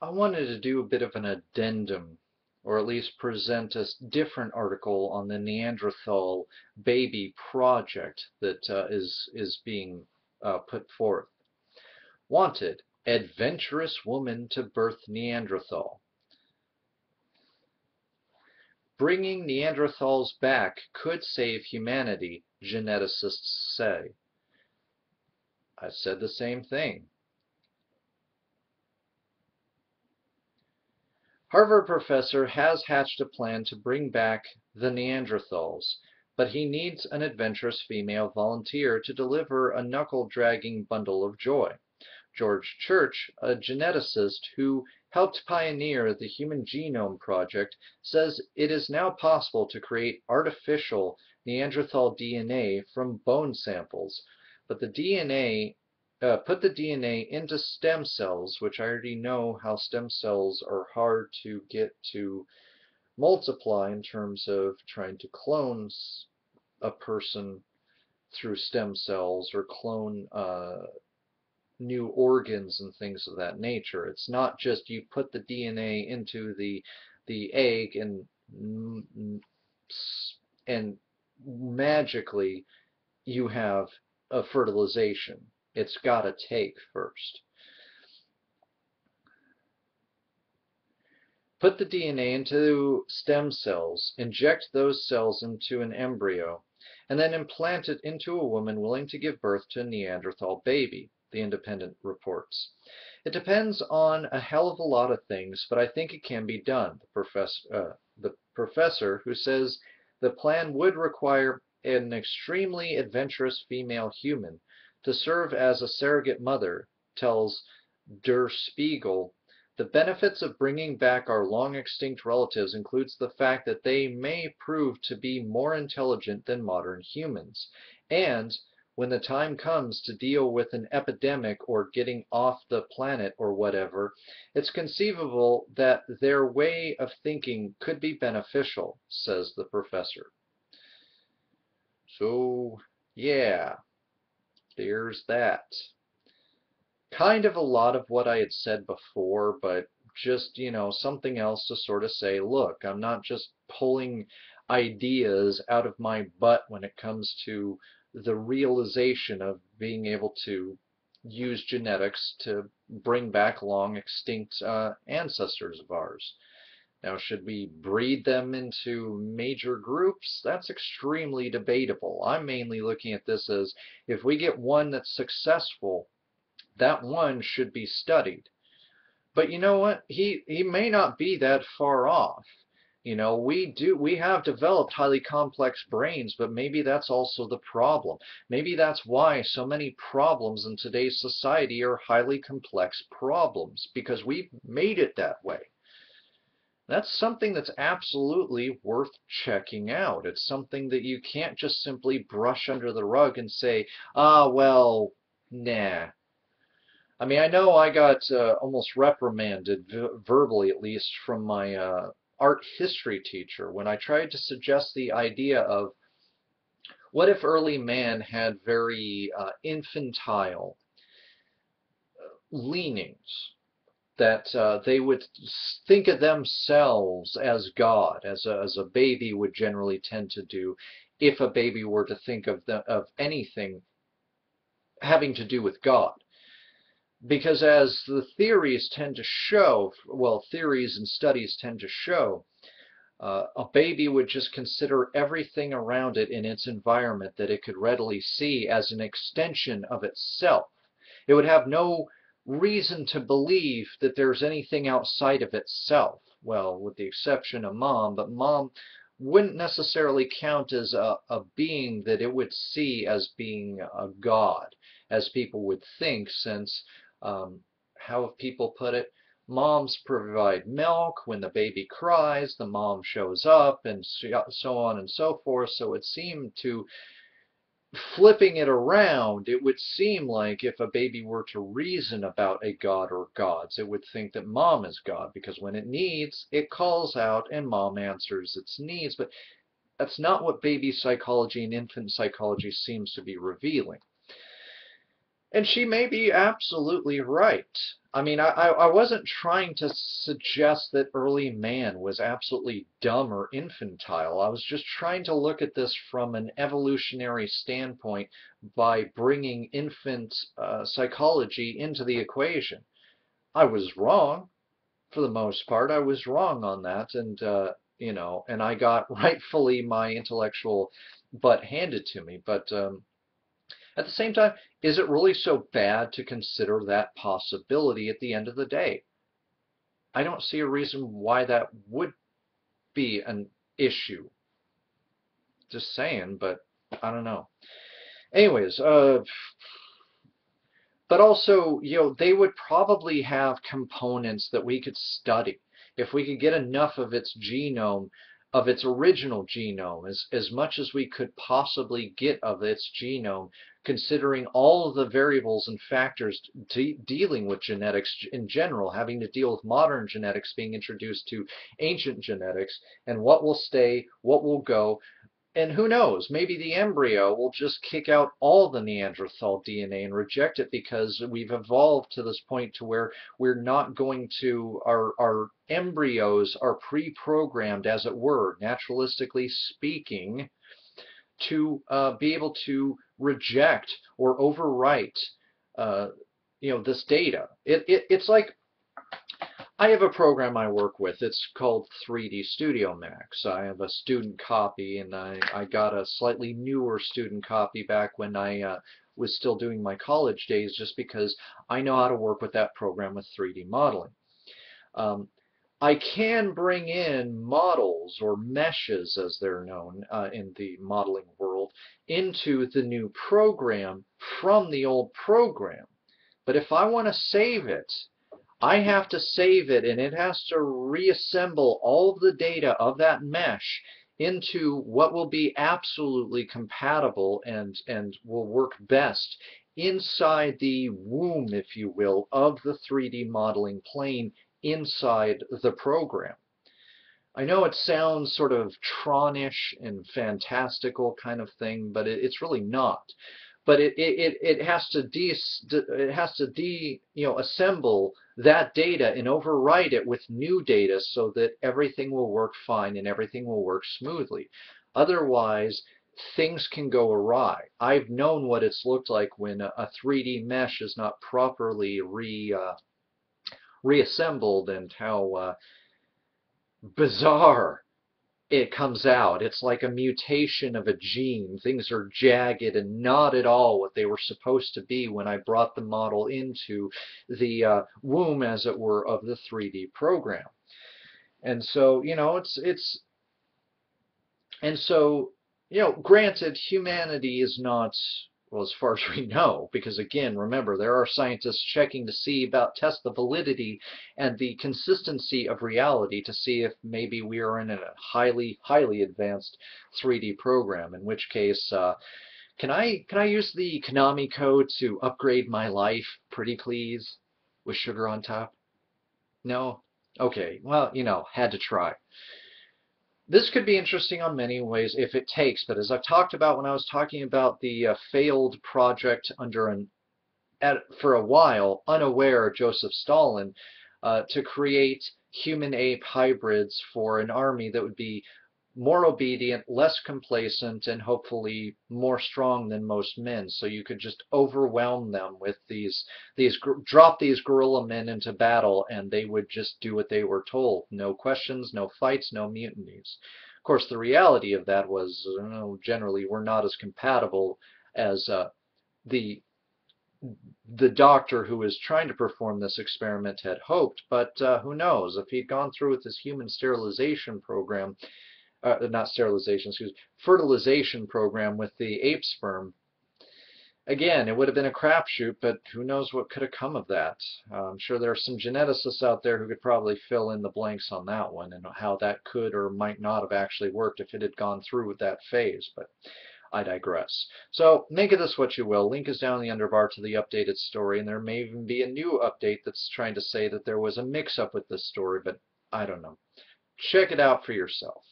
I wanted to do a bit of an addendum, or at least present a different article on the Neanderthal baby project that is being put forth. Wanted, adventurous woman to birth Neanderthal. Bringing Neanderthals back could save humanity, geneticists say. I said the same thing. Harvard professor has hatched a plan to bring back the Neanderthals, but he needs an adventurous female volunteer to deliver a knuckle-dragging bundle of joy. George Church, a geneticist who helped pioneer the Human Genome Project, says it is now possible to create artificial Neanderthal DNA from bone samples, but put the DNA into stem cells, which I already know how stem cells are hard to get to multiply in terms of trying to clone a person through stem cells or clone new organs and things of that nature. It's not just you put the DNA into the egg and magically you have a fertilization. It's got to take first. Put the DNA into stem cells, inject those cells into an embryo, and then implant it into a woman willing to give birth to a Neanderthal baby, The Independent reports. It depends on a hell of a lot of things, but I think it can be done, the professor, who says the plan would require an extremely adventurous female human to serve as a surrogate mother, tells Der Spiegel. The benefits of bringing back our long-extinct relatives includes the fact that they may prove to be more intelligent than modern humans, and when the time comes to deal with an epidemic or getting off the planet or whatever, it's conceivable that their way of thinking could be beneficial, says the professor. So, yeah, there's that. Kind of a lot of what I had said before, but just, something else to sort of say, look, I'm not just pulling ideas out of my butt when it comes to the realization of being able to use genetics to bring back long extinct ancestors of ours. Now, should we breed them into major groups? That's extremely debatable. I'm mainly looking at this as if we get one that's successful, that one should be studied. But you know what? He may not be that far off. We have developed highly complex brains, but maybe that's also the problem. Maybe that's why so many problems in today's society are highly complex problems, because we've made it that way. That's something that's absolutely worth checking out. It's something that you can't just simply brush under the rug and say, well, nah. I mean, I know I got almost reprimanded, verbally at least, from my art history teacher when I tried to suggest the idea of what if early man had very infantile leanings, that they would think of themselves as God, as a baby would generally tend to do if a baby were to think of anything having to do with God. Because as the theories tend to show, well, theories and studies tend to show, a baby would just consider everything around it in its environment that it could readily see as an extension of itself. It would have no reason to believe that there's anything outside of itself. Well, with the exception of mom, but mom wouldn't necessarily count as a being that it would see as being a god, as people would think, since, how have people put it? Moms provide milk. When the baby cries, the mom shows up, and so on and so forth. So it seemed to, flipping it around, it would seem like if a baby were to reason about a god or gods, it would think that mom is God, because when it needs, it calls out and mom answers its needs. But that's not what baby psychology and infant psychology seems to be revealing. And she may be absolutely right. I mean, I wasn't trying to suggest that early man was absolutely dumb or infantile. I was just trying to look at this from an evolutionary standpoint by bringing infant psychology into the equation. I was wrong for the most part. I was wrong on that, and and I got rightfully my intellectual butt handed to me. But at the same time, is it really so bad to consider that possibility at the end of the day? I don't see a reason why that would be an issue. Just saying, but I don't know. Anyways, but also, they would probably have components that we could study. If we could get enough of its genome, of its original genome, as much as we could possibly get of its genome, considering all of the variables and factors dealing with genetics in general, having to deal with modern genetics being introduced to ancient genetics, and what will stay, what will go, and who knows, maybe the embryo will just kick out all the Neanderthal DNA and reject it because we've evolved to this point to where we're not going to, our embryos are pre-programmed, as it were, naturalistically speaking, to be able to reject or overwrite, this data. It's like I have a program I work with. It's called 3D Studio Max. I have a student copy, and I got a slightly newer student copy back when I was still doing my college days, just because I know how to work with that program with 3D modeling. Um, I can bring in models, or meshes as they're known in the modeling world, into the new program from the old program. But if I want to save it, I have to save it, and it has to reassemble all of the data of that mesh into what will be absolutely compatible and will work best inside the womb, if you will, of the 3D modeling plane inside the program. I know it sounds sort of Tronish and fantastical kind of thing, but it's really not. But it has to assemble that data and overwrite it with new data so that everything will work fine and everything will work smoothly. Otherwise, things can go awry. I've known what it's looked like when a 3D mesh is not properly reassembled, and how bizarre it comes out. It's like a mutation of a gene. Things are jagged and not at all what they were supposed to be when I brought the model into the womb, as it were, of the 3D program. And so, and so, granted, humanity is not, well, as far as we know, because again, remember, there are scientists checking to see test the validity and the consistency of reality to see if maybe we are in a highly, highly advanced 3D program, in which case, can I use the Konami code to upgrade my life, pretty please, with sugar on top? No? Okay, well, had to try. This could be interesting on many ways if it takes, but as I've talked about when I was talking about the failed project under for a while, unaware Joseph Stalin, to create human-ape hybrids for an army that would be more obedient, less complacent, and hopefully more strong than most men. So you could just overwhelm them with drop these gorilla men into battle, and they would just do what they were told. No questions, no fights, no mutinies. Of course, the reality of that was, generally, we're not as compatible as the the doctor who was trying to perform this experiment had hoped, but who knows? If he'd gone through with his human sterilization program, not sterilization, excuse me, fertilization program with the ape sperm, again, it would have been a crapshoot, but who knows what could have come of that. I'm sure there are some geneticists out there who could probably fill in the blanks on that one and how that could or might not have actually worked if it had gone through with that phase, but I digress. So make of this what you will. Link is down in the underbar to the updated story, and there may even be a new update that's trying to say that there was a mix-up with this story, but I don't know. Check it out for yourself.